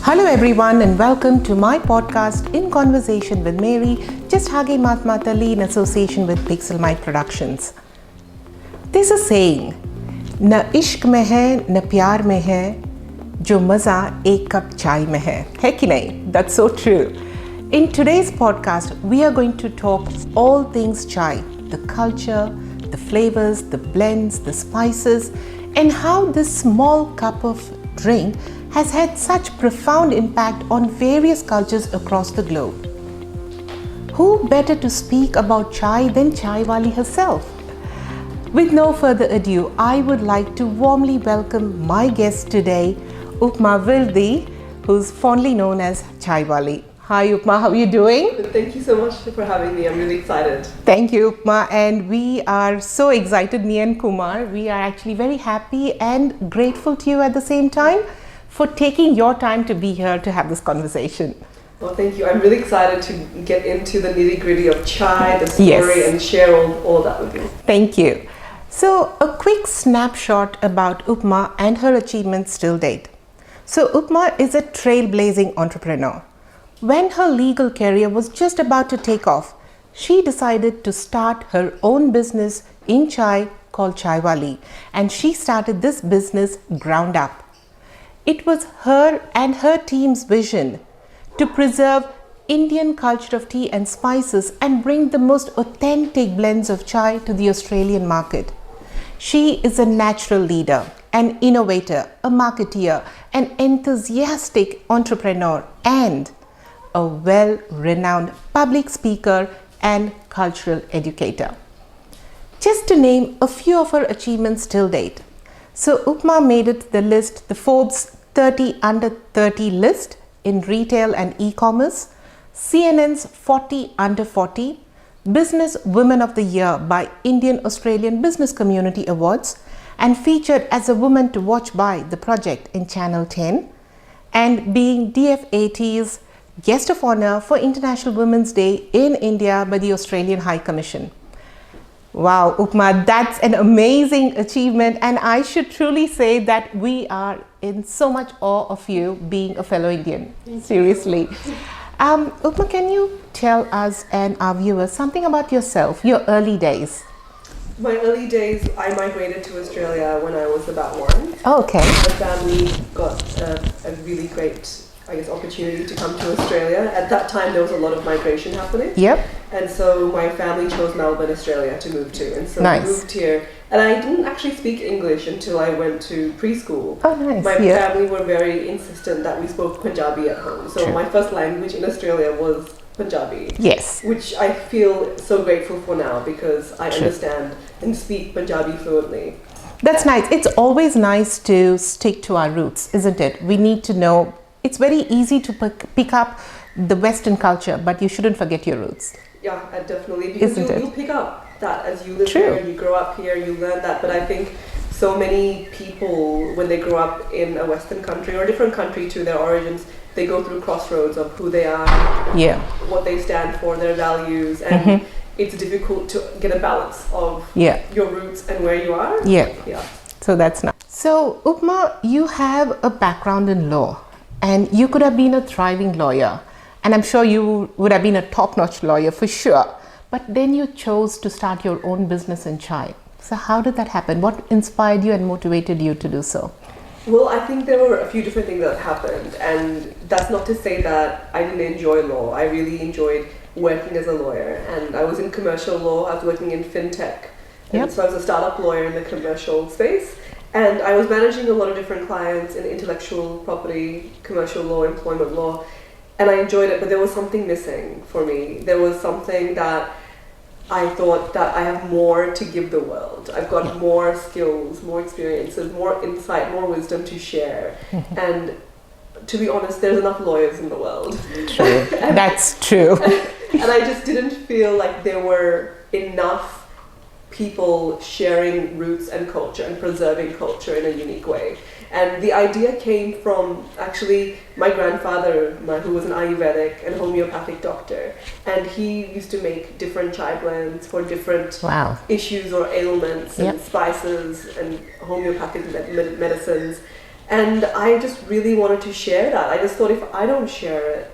Hello everyone and welcome to my podcast In Conversation with Mary, just Hage Matmatali in association with Pixelmite Productions. There's a saying, न इश्क में है न प्यार में है जो मज़ा एक कप चाय में है कि नहीं? That's so true. In today's podcast, we are going to talk all things chai, the culture, the flavors, the blends, the spices, and how this small cup of drink has had such profound impact on various cultures across the globe. Who better to speak about chai than Chaiwaali herself? With no further ado, I would like to warmly welcome my guest today, Uppma Virdi, who's fondly known as Chaiwaali. Hi Uppma, how are you doing? Thank you so much for having me. I'm really excited. Thank you Uppma, and we are so excited, me and Kumar. We are actually very happy and grateful to you at the same time for taking your time to be here to have this conversation. Well, thank you. I'm really excited to get into the nitty-gritty of chai, the story, Yes. and share all that with you. Thank you. So, a quick snapshot about Uppma and her achievements till date. So, Uppma is a trailblazing entrepreneur. When her legal career was just about to take off, she decided to start her own business in chai called Chaiwaali, and she started this business ground up. It was her and her team's vision to preserve Indian culture of tea and spices and bring the most authentic blends of chai to the Australian market. She is a natural leader, an innovator, a marketeer, an enthusiastic entrepreneur, and a well-renowned public speaker and cultural educator. Just to name a few of her achievements till date. So Uppma made it the list, the Forbes 30 under 30 list in retail and e-commerce, CNN's 40 under 40, Business Women of the Year by Indian Australian Business Community Awards, and featured as a woman to watch by The Project in Channel 10, and being DFAT's Guest of Honor for International Women's Day in India by the Australian High Commission. Wow, Uppma, that's an amazing achievement, and I should truly say that we are in so much awe of you being a fellow Indian. Seriously. Uppma, can you tell us and our viewers something about yourself, your early days? My early days, I migrated to Australia when I was about one. Oh, okay. My family got a really great, opportunity to come to Australia. At that time, there was a lot of migration happening. Yep. And so my family chose Melbourne, Australia to move to. And so Nice. we moved here. And I didn't actually speak English until I went to preschool. Oh, nice. My Yeah. family were very insistent that we spoke Punjabi at home. So True. my first language in Australia was Punjabi. Yes. Which I feel so grateful for now because I True. understand and speak Punjabi fluently. That's nice. It's always nice to stick to our roots, isn't it? We need to know. It's very easy to pick up the Western culture, but you shouldn't forget your roots. Yeah, definitely. Because Isn't it? you'll pick up that as you live True. here, you grow up here, you learn that. But I think so many people, when they grow up in a Western country or a different country to their origins, they go through crossroads of who they are, Yeah. what they stand for, their values, and it's difficult to get a balance of Yeah. your roots and where you are. Yeah. Yeah. So that's nice. So, Uppma, you have a background in law, and you could have been a thriving lawyer. And I'm sure you would have been a top-notch lawyer for sure. But then you chose to start your own business in chai. So how did that happen? What inspired you and motivated you to do so? Well, I think there were a few different things that happened, and that's not to say that I didn't enjoy law. I really enjoyed working as a lawyer, and I was in commercial law. I was working in fintech, and Yep. so I was a startup lawyer in the commercial space, and I was managing a lot of different clients in intellectual property, commercial law, employment law, and I enjoyed it, but there was something missing for me. There was something that I thought that I have more to give the world. I've got more skills, more experiences, more insight, more wisdom to share. And to be honest, there's enough lawyers in the world. True. That's true. And I just didn't feel like there were enough people sharing roots and culture and preserving culture in a unique way. And the idea came from actually my grandfather, who was an Ayurvedic and homeopathic doctor. And he used to make different chai blends for different Wow. issues or ailments and Yep. spices and homeopathic medicines. And I just really wanted to share that. I just thought, if I don't share it,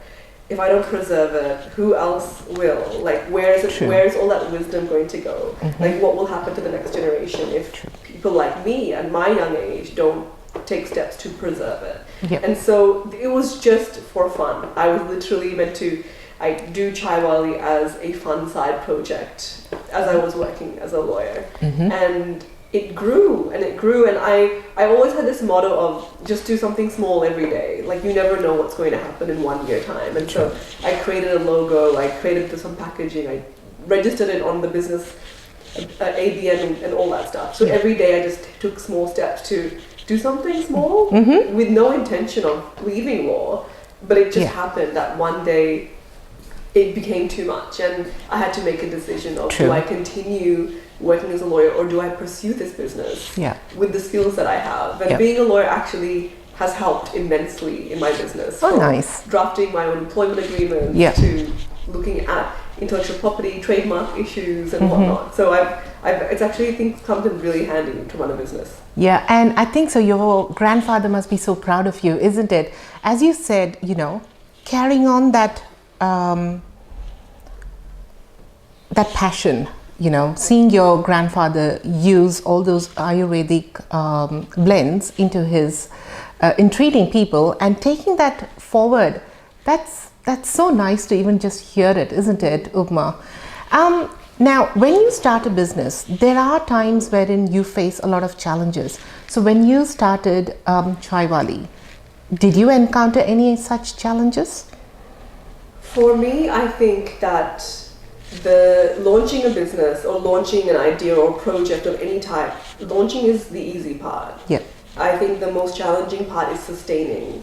if I don't preserve it, who else will? Like, where's all that wisdom going to go? Like, what will happen to the next generation if people like me at my young age don't take steps to preserve it? Yep. And so it was just for fun. I was literally I do Chaiwaali as a fun side project as I was working as a lawyer. And it grew and it grew, and I always had this motto of just do something small every day. Like, you never know what's going to happen in 1 year time. And so I created a logo, I created some packaging, I registered it on the business ABN and all that stuff. So every day I just took small steps to do something small with no intention of leaving law, but it just happened that one day it became too much, and I had to make a decision of do I continue working as a lawyer or do I pursue this business with the skills that I have? And being a lawyer actually has helped immensely in my business. Oh, nice. Drafting my own employment agreement to looking at intellectual property, trademark issues and whatnot. So it's actually, I think, comes in really handy to run a business. Yeah, and I think so your grandfather must be so proud of you, isn't it? As you said, carrying on that that passion, seeing your grandfather use all those Ayurvedic blends into his in treating people and taking that forward, that's so nice to even just hear it, isn't it, Uppma? Now, when you start a business, there are times wherein you face a lot of challenges. So when you started Chaiwaali, did you encounter any such challenges? For me, I think that the launching a business or launching an idea or project of any type, launching is the easy part. Yeah. I think the most challenging part is sustaining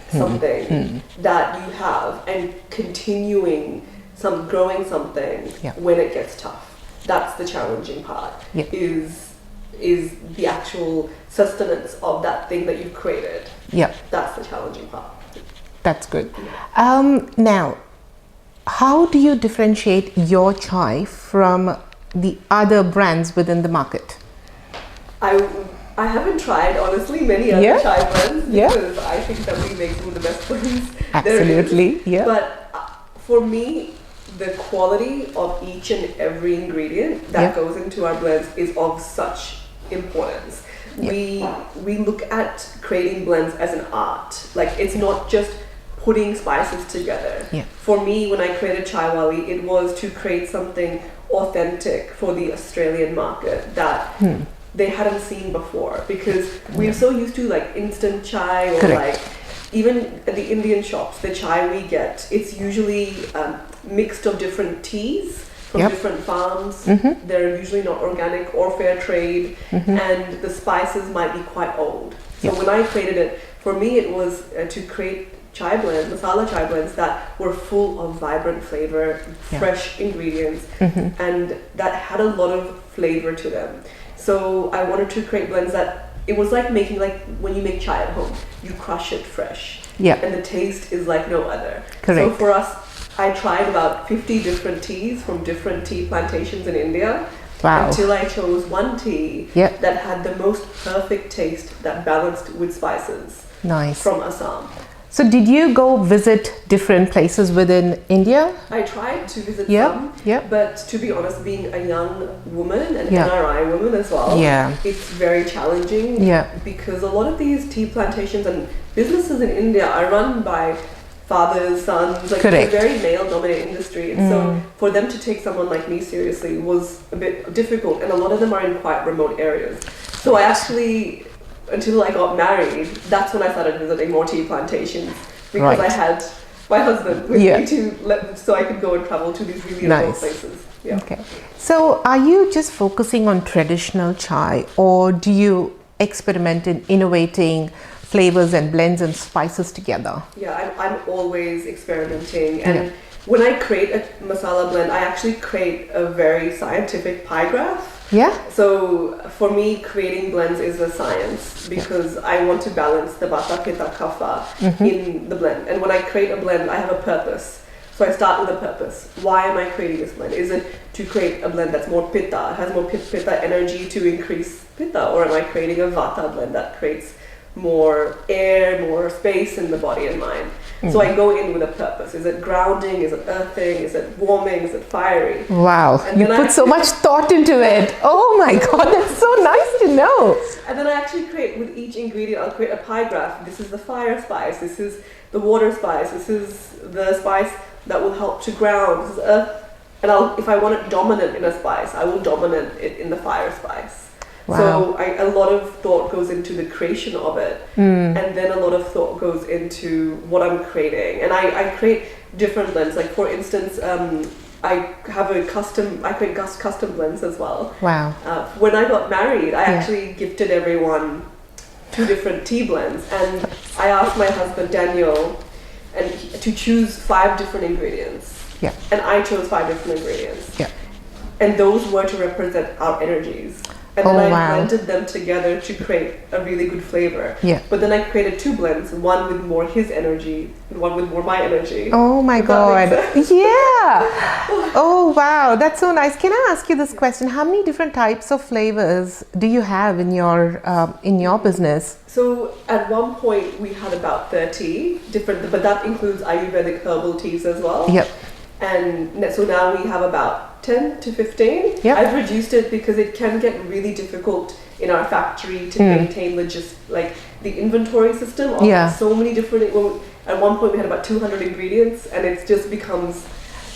something that you have and continuing growing something when it gets tough. That's the challenging part. Is the actual sustenance of that thing that you've created. That's the challenging part. That's good. Now, how do you differentiate your chai from the other brands within the market? I haven't tried, honestly, many other chai blends because I think that we make some of the best blends. Absolutely, But for me, the quality of each and every ingredient that goes into our blends is of such importance. We look at creating blends as an art. Like, it's not just putting spices together. For me, when I created Chaiwaali, it was to create something authentic for the Australian market that they hadn't seen before, because we're so used to like instant chai or like even at the Indian shops, the chai we get, it's usually mixed of different teas from different farms. They're usually not organic or fair trade, and the spices might be quite old. So when I created it, for me it was to create chai blends, masala chai blends that were full of vibrant flavor, fresh ingredients, and that had a lot of flavor to them. So I wanted to create blends that, it was like making, like when you make chai at home, you crush it fresh. And the taste is like no other. So for us, I tried about 50 different teas from different tea plantations in India. Until I chose one tea that had the most perfect taste that balanced with spices. From Assam. So did you go visit different places within India? I tried to visit some, but to be honest, being a young woman, an NRI woman as well, it's very challenging because a lot of these tea plantations and businesses in India are run by fathers, sons, like it's a very male-dominated industry. And so for them to take someone like me seriously was a bit difficult, and a lot of them are in quite remote areas. So I actually, until I got married, that's when I started visiting more tea plantations, because I had my husband with me so I could go and travel to these really remote places. Okay. So are you just focusing on traditional chai, or do you experiment in innovating flavors and blends and spices together? I'm always experimenting, and when I create a masala blend, I actually create a very scientific pie graph. So for me, creating blends is a science, because I want to balance the Vata, Pitta, Kapha in the blend. And when I create a blend, I have a purpose. So I start with a purpose. Why am I creating this blend? Is it to create a blend that's more Pitta, has more Pitta energy to increase Pitta? Or am I creating a Vata blend that creates more air, more space in the body and mind. So I go in with a purpose. Is it grounding? Is it earthing? Is it warming? Is it fiery? Wow, And you put so much thought into it. Oh my God, that's so nice to know. And then I actually create, with each ingredient, I'll create a pie graph. This is the fire spice. This is the water spice. This is the spice that will help to ground. This is earth. And if I want it dominant in a spice, I will dominate it in the fire spice. Wow. So a lot of thought goes into the creation of it, and then a lot of thought goes into what I'm creating. And I create different blends. Like for instance, I create custom blends as well. Wow. When I got married, I actually gifted everyone 2 different tea blends, and I asked my husband Daniel to choose 5 different ingredients. Yeah. And I chose 5 different ingredients. Yeah. And those were to represent our energies. And then I blended them together to create a really good flavor. Yeah. But then I created 2 blends, one with more his energy and one with more my energy. Oh my God. Yeah. Oh wow, that's so nice. Can I ask you this question? How many different types of flavors do you have in your business? So at one point we had about 30 different, but that includes Ayurvedic herbal teas as well. Yep. And so now we have about 10 to 15. Yep. I've reduced it because it can get really difficult in our factory to maintain the inventory system of so many different. At one point we had about 200 ingredients, and it just becomes,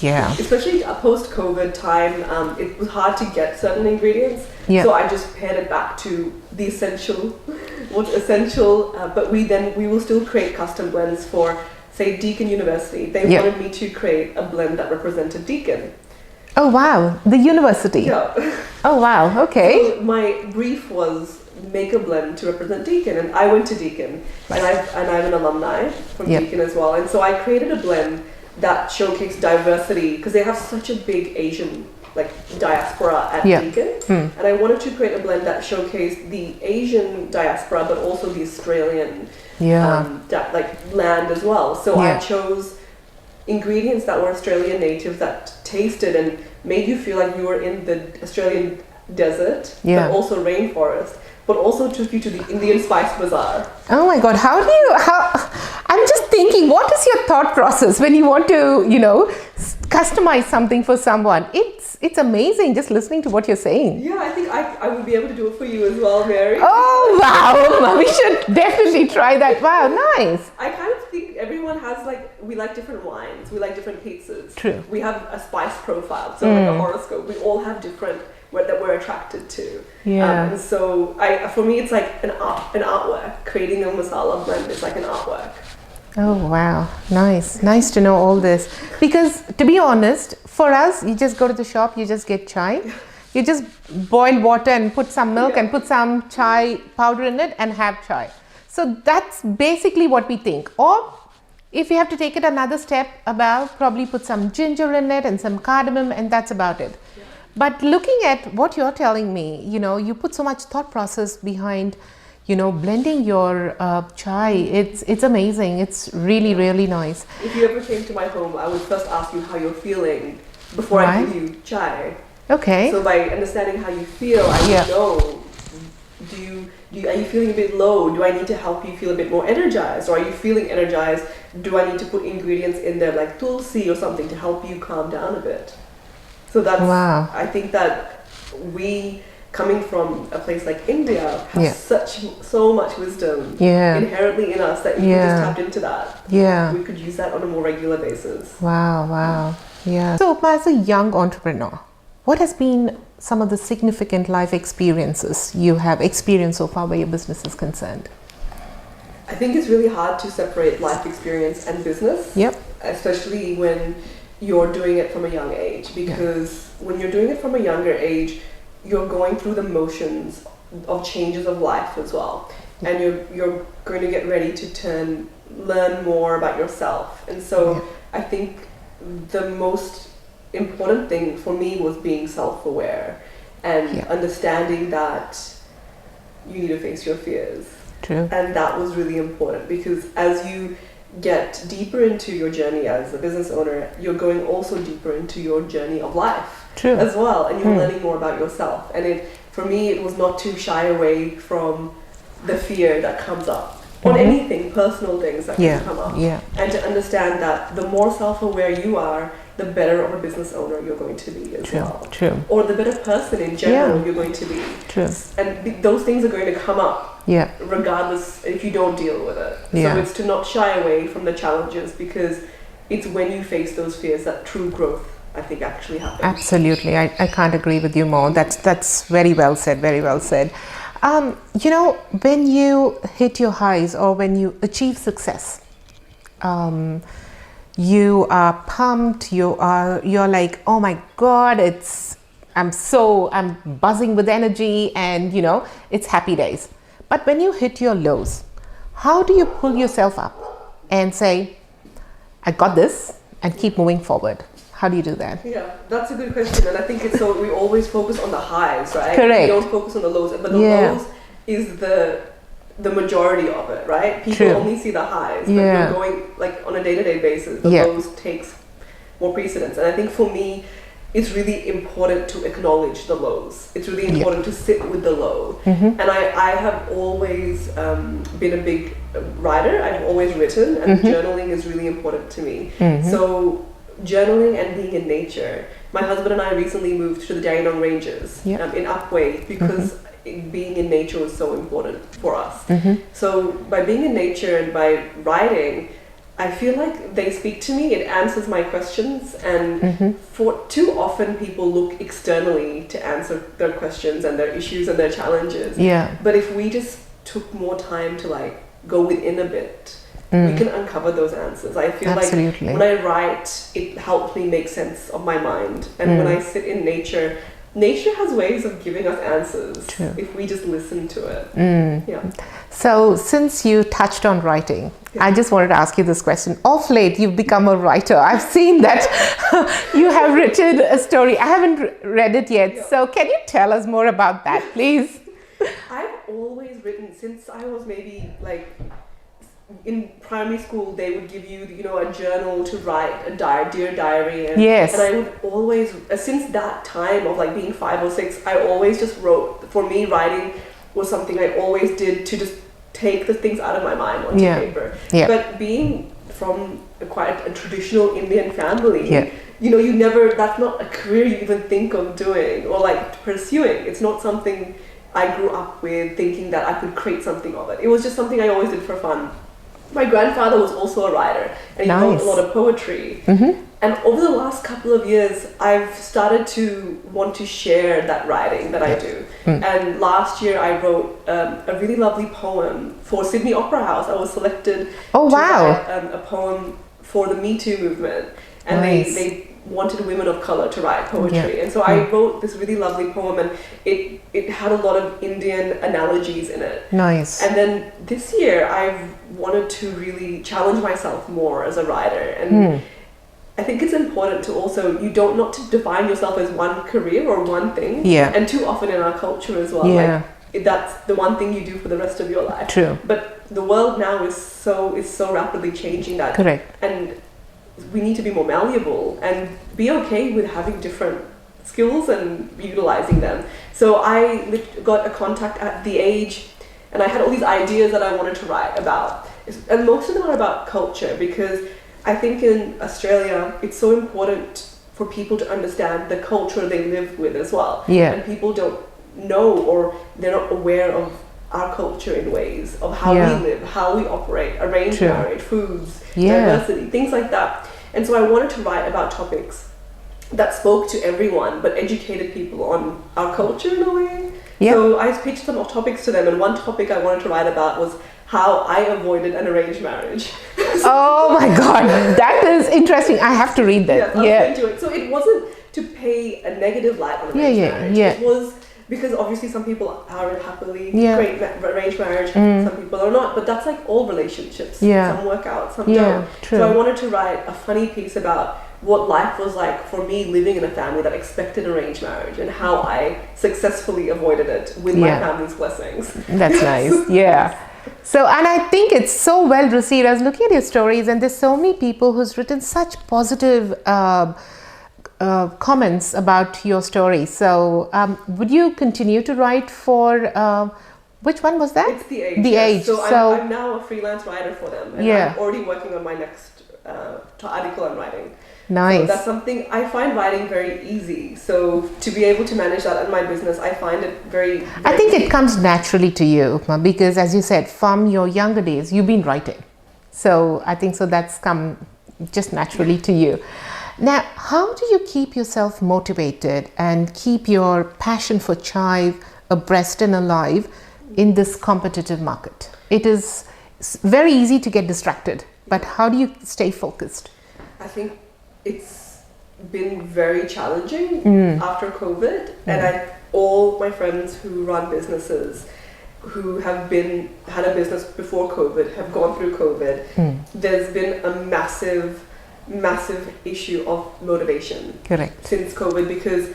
especially post-COVID time, it was hard to get certain ingredients. So I just pared it back to the essential, but we will still create custom blends for, say, Deakin University. They wanted me to create a blend that represented Deakin. Oh wow, the university. Yeah. Oh wow, okay. So my brief was make a blend to represent Deakin, and I went to Deakin, and I'm an alumni from Deakin as well, and so I created a blend that showcased diversity because they have such a big Asian diaspora at Deakin, and I wanted to create a blend that showcased the Asian diaspora but also the Australian land as well. So I chose ingredients that were Australian natives that tasted and made you feel like you were in the Australian desert, but also rainforest, but also took you to the Indian spice bazaar. Oh my God, I'm just thinking, what is your thought process when you want to, customize something for someone? It's amazing just listening to what you're saying. Yeah, I think I would be able to do it for you as well, Mary. Oh wow, we should definitely try that. Wow, nice. I kind of think everyone has we like different wines, we like different pizzas. True. We have a spice profile, so like a horoscope. We all have different that we're attracted to. Yeah. And so for me, it's like an artwork. Creating a masala blend is like an artwork. Oh wow, nice to know all this, because to be honest, for us, you just go to the shop, you just get chai, you just boil water and put some milk and put some chai powder in it and have chai. So that's basically what we think. Or if you have to take it another step above, probably put some ginger in it and some cardamom, and that's about it. But looking at what you're telling me, you put so much thought process behind blending your chai. It's amazing. It's really, really nice. If you ever came to my home, I would first ask you how you're feeling before I give you chai. Okay. So by understanding how you feel, I would know, are you feeling a bit low? Do I need to help you feel a bit more energized? Or are you feeling energized? Do I need to put ingredients in there like tulsi or something to help you calm down a bit? So that's, I think that we, coming from a place like India, have so much wisdom inherently in us that we just tapped into that. Yeah. We could use that on a more regular basis. Wow. Yeah. So Uppma, as a young entrepreneur, what has been some of the significant life experiences you have experienced so far where your business is concerned? I think it's really hard to separate life experience and business. Yep. Especially when you're doing it from a young age, because when you're doing it from a younger age, you're going through the motions of changes of life as well, and you're going to get ready to learn more about yourself. And so I think the most important thing for me was being self-aware and understanding that you need to face your fears. True. And that was really important, because as you get deeper into your journey as a business owner, you're going also deeper into your journey of life as well, and you're learning more about yourself. And for me, it was not to shy away from the fear that comes up on anything, personal things that can come up. And to understand that the more self-aware you are, the better of a business owner you're going to be as well. Or the better person in general you're going to be. And those things are going to come up regardless if you don't deal with it. So it's to not shy away from the challenges, because it's when you face those fears that true growth, I think, actually happens. Absolutely. I can't agree with you more. That's very well said, very well said. You know, when you hit your highs or when you achieve success, you are pumped, you're like, oh my God, I'm buzzing with energy, and you know, it's happy days. But when you hit your lows, how do you pull yourself up and say, I got this, and keep moving forward? How do you do that? Yeah, that's a good question. And I think it's so we always focus on the highs, right? Correct. We don't focus on the lows. But the lows is the majority of it, right? People only see the highs. But you're going, like, on a day-to-day basis, the lows takes more precedence. And I think for me, it's really important to acknowledge the lows. It's really important to sit with the low. And I have always been a big writer. I've always written, and journaling is really important to me. So journaling and being in nature. My husband and I recently moved to the Dandenong Ranges in Uppma because being in nature was so important for us. So by being in nature and by writing, I feel like they speak to me. It answers my questions, and for too often people look externally to answer their questions and their issues and their challenges. But if we just took more time to like go within a bit, we can uncover those answers. I feel like when I write, it helps me make sense of my mind. And when I sit in nature, nature has ways of giving us answers if we just listen to it. So since you touched on writing, I just wanted to ask you this question. Of late, you've become a writer. I've seen that you have written a story. I haven't read it yet. So can you tell us more about that, please? I've always written since I was maybe like in primary school. They would give you, you know, a journal to write, a dear diary, and I would always, since that time of like being 5 or 6, I always just wrote. For me, writing was something I always did to just take the things out of my mind onto paper. But being from quite a traditional Indian family, you know, that's not a career you even think of doing or like pursuing. It's not something I grew up with thinking that I could create something of it. It was just something I always did for fun. My grandfather was also a writer, and he wrote a lot of poetry. And over the last couple of years, I've started to want to share that writing that I do. And last year, I wrote a really lovely poem for Sydney Opera House. I was selected to write a poem for the Me Too movement. And they wanted women of color to write poetry. And so I wrote this really lovely poem, and it had a lot of Indian analogies in it. And then this year, I've wanted to really challenge myself more as a writer. And I think it's important to also, you don't not to define yourself as one career or one thing. And too often in our culture as well, like that's the one thing you do for the rest of your life. But the world now is so rapidly changing that. And we need to be more malleable and be okay with having different skills and utilizing them. So I got a contact at The Age, and I had all these ideas that I wanted to write about. And most of them are about culture, because I think in Australia, it's so important for people to understand the culture they live with as well. And people don't know, or they're not aware of our culture in ways of how we live, how we operate, arranged marriage, foods, diversity, things like that. And so I wanted to write about topics that spoke to everyone, but educated people on our culture in a way. So I pitched some topics to them, and one topic I wanted to write about was how I avoided an arranged marriage. Oh my God, that is interesting. I have to read that. I'll send you it. So it wasn't to pay a negative light on arranged marriage. It was because obviously some people are happily great arranged marriage, some people are not, but that's like all relationships. Some work out, some don't. So I wanted to write a funny piece about what life was like for me living in a family that expected arranged marriage, and how I successfully avoided it with my family's blessings. That's nice. So, and I think it's so well received. I was looking at your stories, and there's so many people who's written such positive comments about your story. So would you continue to write for Which one was that? It's The Age. The yes. Age. So I'm now a freelance writer for them, and Yeah. I'm already working on my next article I'm writing. Nice. So that's something I find writing very easy. So to be able to manage that in my business, I find it very I think easy. it comes naturally to you, Uppma, because as you said, from your younger days, you've been writing. So I think so that's come just naturally to you. Now, how do you keep yourself motivated and keep your passion for chai abreast and alive in this competitive market? It is very easy to get distracted, but how do you stay focused? I think it's been very challenging after COVID, and all my friends who run businesses who have had a business before COVID have gone through COVID. There's been a massive issue of motivation. Correct. Since COVID, because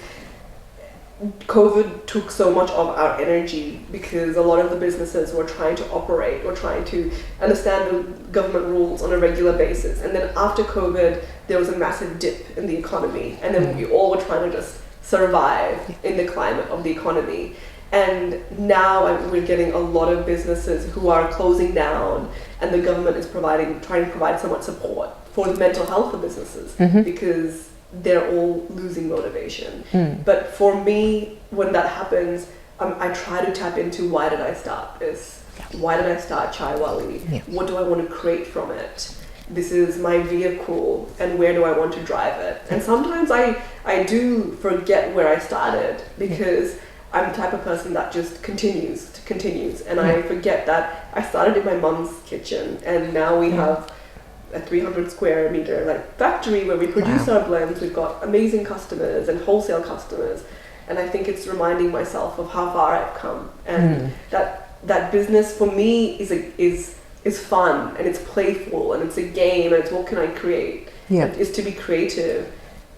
COVID took so much of our energy, because a lot of the businesses were trying to operate or trying to understand the government rules on a regular basis. And then after COVID, there was a massive dip in the economy. And then we all were trying to just survive in the climate of the economy. And now we're getting a lot of businesses who are closing down, and the government is trying to provide somewhat support for the mental health of businesses, because they're all losing motivation. But for me, when that happens, I try to tap into why did I start this? Why did I start Chaiwaali? Yeah. What do I want to create from it? This is my vehicle, and where do I want to drive it? And sometimes I do forget where I started, because I'm the type of person that just continues, and I forget that I started in my mom's kitchen, and now we have a 300 square meter factory where we produce our blends. We've got amazing customers and wholesale customers, and I think it's reminding myself of how far I've come, and that business for me is fun, and it's playful, and it's a game, and it's what can I create. It's to be creative,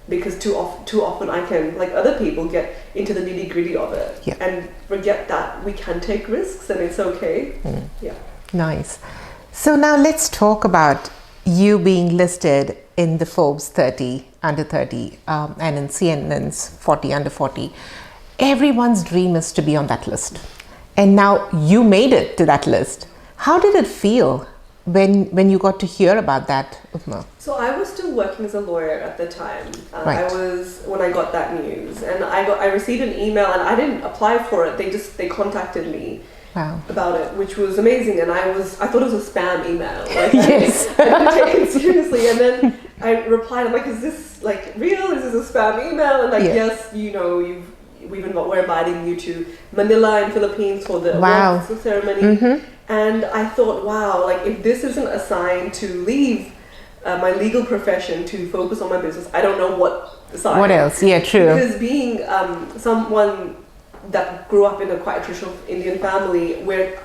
because too often I can, like other people, get into the nitty gritty of it and forget that we can take risks and it's okay. Nice. So now let's talk about you being listed in the Forbes 30 under 30 and in CNN's 40 under 40. Everyone's dream is to be on that list, and now you made it to that list. How did it feel when you got to hear about that, Uppma? So I was still working as a lawyer at the time. Right. I was when I got that news, and I received an email, and I didn't apply for it. They contacted me about it, which was amazing. And I thought it was a spam email. Yes. I didn't take it seriously. And then I replied, I'm like, is this real? Is this a spam email? And yes, we're inviting you to Manila in Philippines for the awards ceremony. And I thought, wow, if this isn't a sign to leave my legal profession to focus on my business, I don't know what sign. What else? Yeah, true. Because being someone that grew up in a quite traditional Indian family, where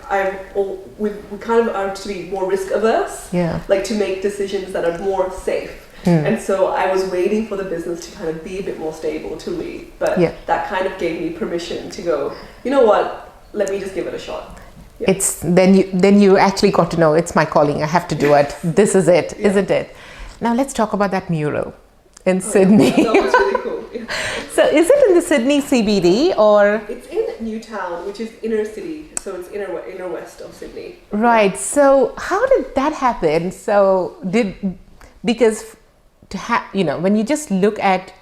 we kind of are to be more risk averse, to make decisions that are more safe. And so I was waiting for the business to kind of be a bit more stable to leave. But that kind of gave me permission to go, you know what, let me just give it a shot. It's then you actually got to know it's my calling. I have to do it. This is it, isn't it? Now let's talk about that mural in Sydney. That was really cool. So is it in the Sydney CBD or? It's in Newtown, which is inner city. So it's inner west of Sydney. Right. So how did that happen? So because when you just look at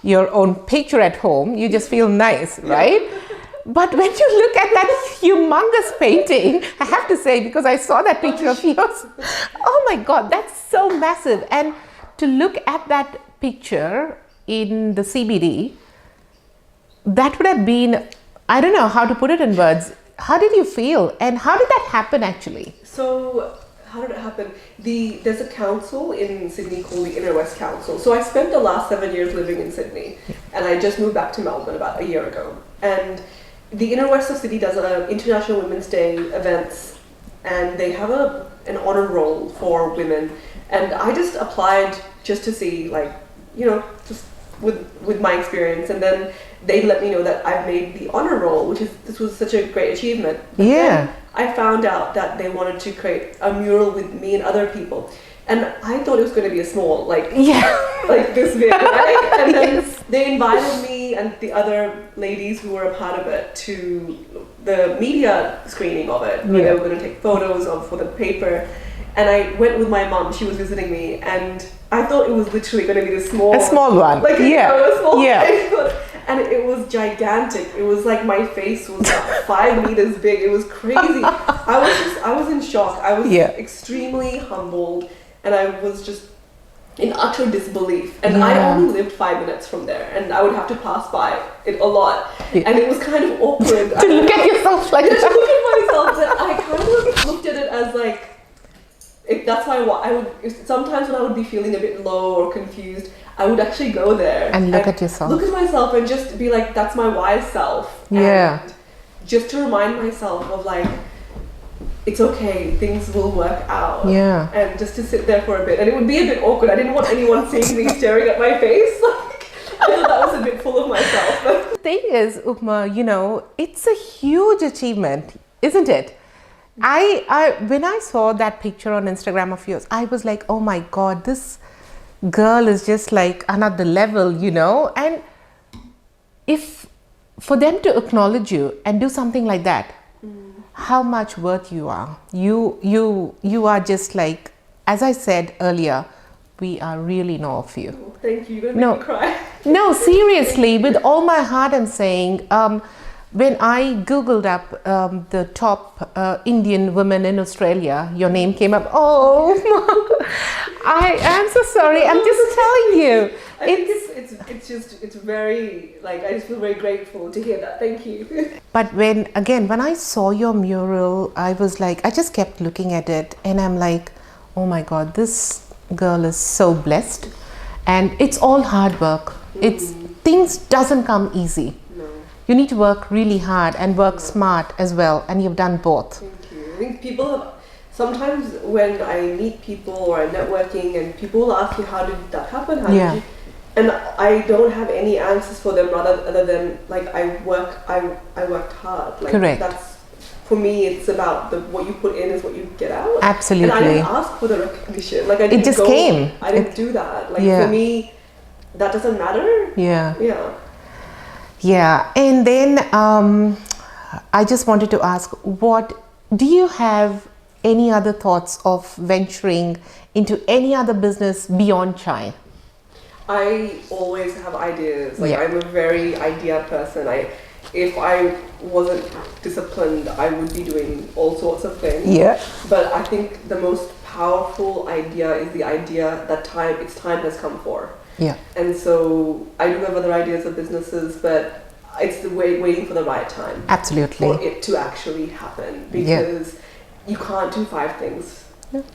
your own picture at home, you just feel nice, right? But when you look at that humongous painting, I have to say, because I saw that picture of yours, oh my God, that's so massive. And to look at that picture in the CBD, that would have been, I don't know how to put it in words. How did you feel? And how did that happen actually? So, how did it happen? There's a council in Sydney called the Inner West Council. So I spent the last 7 years living in Sydney, and I just moved back to Melbourne about a year ago. And the Inner West of Sydney does International Women's Day events, and they have an honor roll for women. And I just applied just to see, just with my experience. And then they let me know that I've made the honor roll, this was such a great achievement. But then I found out that they wanted to create a mural with me and other people. And I thought it was going to be a small, like Yeah. like this big, right? And then Yes. they invited me and the other ladies who were a part of it to the media screening of it, where they were going to take photos of for the paper. And I went with my mom. She was visiting me, and I thought it was literally going to be this small, A small one. like Yeah. a small Yeah. thing. And it was gigantic. It was like my face was like 5 meters big. It was crazy. I was in shock. I was extremely humbled, and I was just in utter disbelief. And I only lived 5 minutes from there, and I would have to pass by it a lot. And it was kind of awkward. To look at yourself like to that. look at myself, but I kind of looked at it as like, that's why I would, sometimes when I would be feeling a bit low or confused, I would actually go there And look at yourself. Look at myself and just be like, that's my wise self. Yeah. And just to remind myself of like, it's okay, things will work out. Yeah. And just to sit there for a bit. And it would be a bit awkward. I didn't want anyone seeing me staring at my face. Like, I thought that was a bit full of myself. The thing is, Uppma, you know, it's a huge achievement, isn't it? When I saw that picture on Instagram of yours, I was like, oh my God, this girl is just like another level, you know. And if for them to acknowledge you and do something like that, how much worth you are. You are just like, as I said earlier, we are really in awe of you. Oh, thank you. You're gonna make me cry. No, seriously, with all my heart I'm saying, when I googled up the top Indian women in Australia, your name came up. Oh, I am so sorry. I'm just telling you. I think it's very, like, I just feel very grateful to hear that. Thank you. But when I saw your mural, I was like, I just kept looking at it and I'm like, oh my God, this girl is so blessed. And it's all hard work. Things doesn't come easy. You need to work really hard and work smart as well, and you've done both. Thank you. I think people have, sometimes when I meet people or I'm networking and people will ask you, how did that happen? How did you? And I don't have any answers for them other than like I worked hard. Like, correct. That's, for me, it's about what you put in is what you get out. Absolutely. And I didn't ask for the recognition. Like, it just came. I didn't do that. Like, for me, that doesn't matter. Yeah. Yeah. Yeah, and then I just wanted to ask, do you have any other thoughts of venturing into any other business beyond chai? I always have ideas. Like, I'm a very idea person. If I wasn't disciplined, I would be doing all sorts of things. Yeah. But I think the most powerful idea is the idea that its time has come for. Yeah. And so I do have other ideas of businesses, but it's the waiting for the right time. Absolutely. For it to actually happen, because you can't do 5 things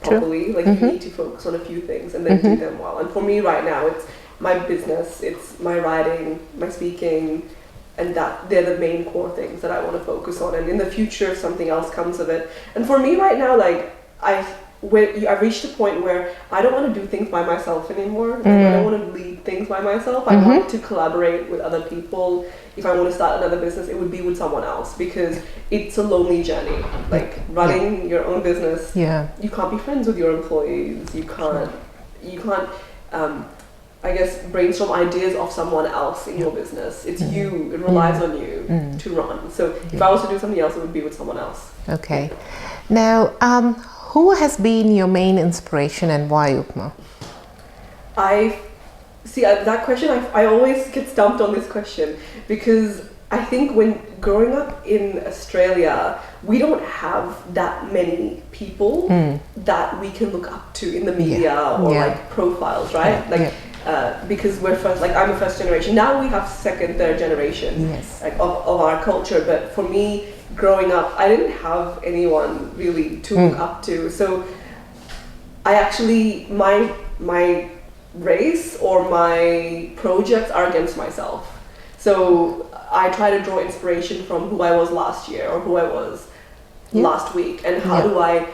properly. Like, you need to focus on a few things and then do them well. And for me right now, it's my business, it's my writing, my speaking, and that they're the main core things that I want to focus on. And in the future, if something else comes of it. And for me right now, like, I've reached a point where I don't want to do things by myself anymore. Like, I don't want to lead things by myself. I want to collaborate with other people. If I want to start another business, it would be with someone else, because it's a lonely journey. Like, running your own business, you can't be friends with your employees. You can't I guess, brainstorm ideas of someone else in your business. It's you. It relies on you to run. So if I was to do something else, it would be with someone else. Okay. Now, who has been your main inspiration and why, Uppma? That question, I always get stumped on this question, because I think when growing up in Australia, we don't have that many people that we can look up to in the media or like profiles, right? Because we're first, like, I'm a first generation. Now we have second, third generation like, of our culture. But for me, growing up, I didn't have anyone really to look up to. So I actually, my race or my projects are against myself. So I try to draw inspiration from who I was last year or who I was last week, and how do I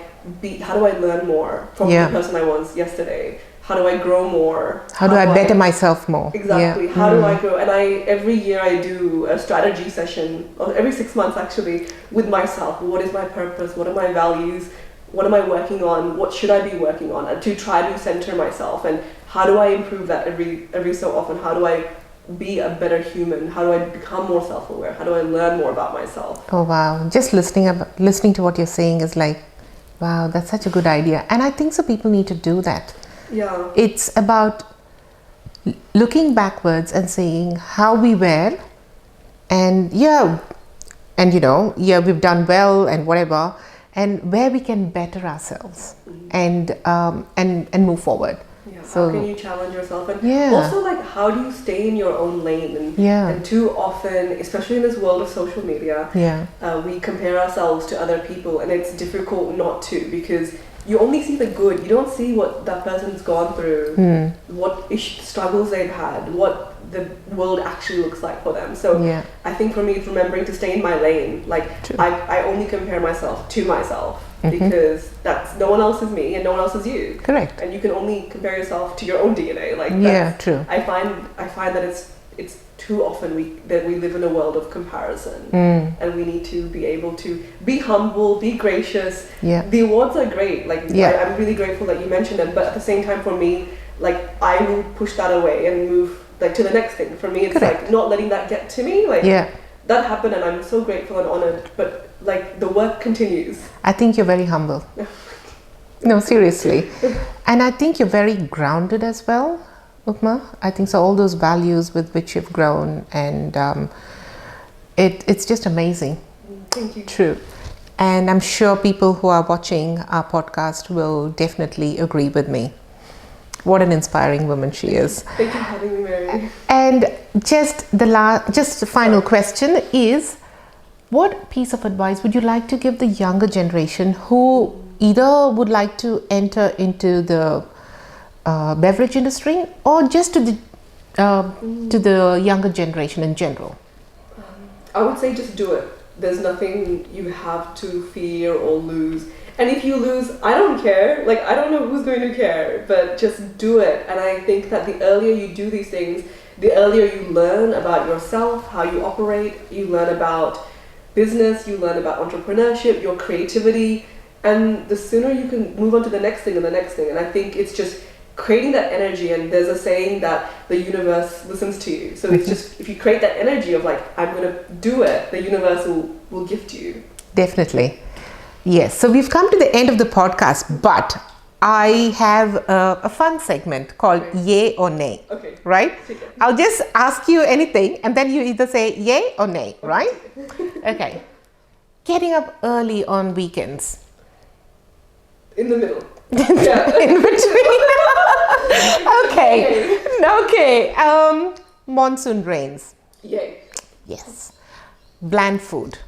learn more from the person I was yesterday? How do I grow more? How do I better myself more? Exactly. How do I grow? And every year I do a strategy session, or every 6 months actually, with myself. What is my purpose? What are my values? what am I working on? What should I be working on? And to try to center myself, and how do I improve that every so often? How do I be a better human? How do I become more self-aware? How do I learn more about myself? Oh wow, just listening to what you're saying is like, wow, that's such a good idea. And I think so people need to do that. Yeah. It's about looking backwards and saying how we were, and we've done well and whatever, and where we can better ourselves and move forward. Yeah. So, how can you challenge yourself? And yeah. also, like, how do you stay in your own lane? And, Yeah. and too often, especially in this world of social media, we compare ourselves to other people, and it's difficult not to, because you only see the good. You don't see what that person's gone through, what struggles they've had, what the world actually looks like for them. So I think for me, it's remembering to stay in my lane. Like, I only compare myself to myself, because that's no one else is me and no one else is you. Correct. And you can only compare yourself to your own DNA. Like, true. I find that it's too often we live in a world of comparison, and we need to be able to be humble, be gracious. Yeah. The awards are great. Like, I'm really grateful that you mentioned them. But at the same time, for me, like, I will push that away and move like to the next thing. For me, it's like not letting that get to me. Like, that happened, and I'm so grateful and honored. But like, the work continues. I think you're very humble. No, seriously. And I think you're very grounded as well, Uppma. I think so. All those values with which you've grown, and it's just amazing. Thank you. True. And I'm sure people who are watching our podcast will definitely agree with me. What an inspiring woman she is. Thank you for having me, Mary. And just the final question is, what piece of advice would you like to give the younger generation who either would like to enter into the beverage industry, or just to the younger generation in general? I would say just do it. There's nothing you have to fear or lose. And if you lose, I don't care. Like, I don't know who's going to care, but just do it. And I think that the earlier you do these things, the earlier you learn about yourself, how you operate, you learn about business, you learn about entrepreneurship, your creativity, and the sooner you can move on to the next thing and the next thing. And I think it's just creating that energy. And there's a saying that the universe listens to you. So it's just, if you create that energy of like, I'm going to do it, the universe will gift you. Definitely. Yes. So we've come to the end of the podcast, but I have a fun segment called Yay or Nay. Okay. Right? I'll just ask you anything, and then you either say yay or nay, right? Okay. Getting up early on weekends. In the middle. In between. Okay. Monsoon rains. Yay. Yes. Bland food.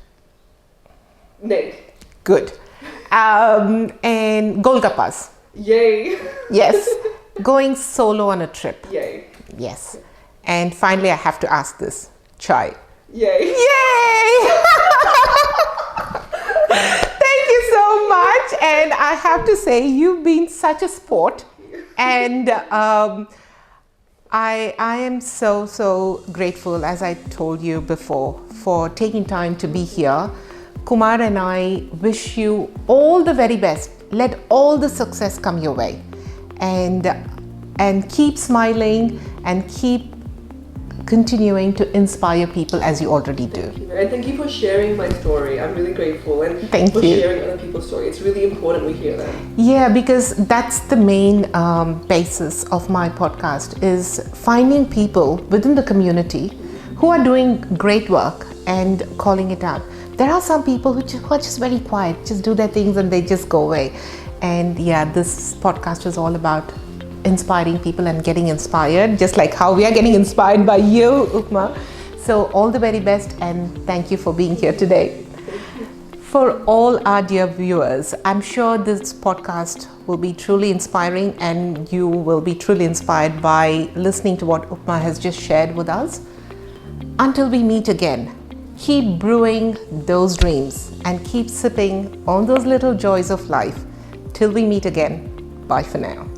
Nay. Good. And Golgappas. Yay. Yes. Going solo on a trip. Yay. Yes. And finally, I have to ask this. Chai. Yay. Yay! Thank you so much. And I have to say, you've been such a sport. And I am so grateful, as I told you before, for taking time to be here. Kumar and I wish you all the very best. Let all the success come your way. And keep smiling and keep continuing to inspire people as you already do. And thank you for sharing my story. I'm really grateful. And for sharing other people's story. It's really important we hear that. Yeah, because that's the main basis of my podcast, is finding people within the community who are doing great work and calling it out. There are some people who are just very quiet, just do their things and they just go away. And yeah, this podcast is all about inspiring people and getting inspired, just like how we are getting inspired by you, Uppma. So all the very best, and thank you for being here today. For all our dear viewers, I'm sure this podcast will be truly inspiring, and you will be truly inspired by listening to what Uppma has just shared with us. Until we meet again, keep brewing those dreams and keep sipping on those little joys of life. Till we meet again, bye for now.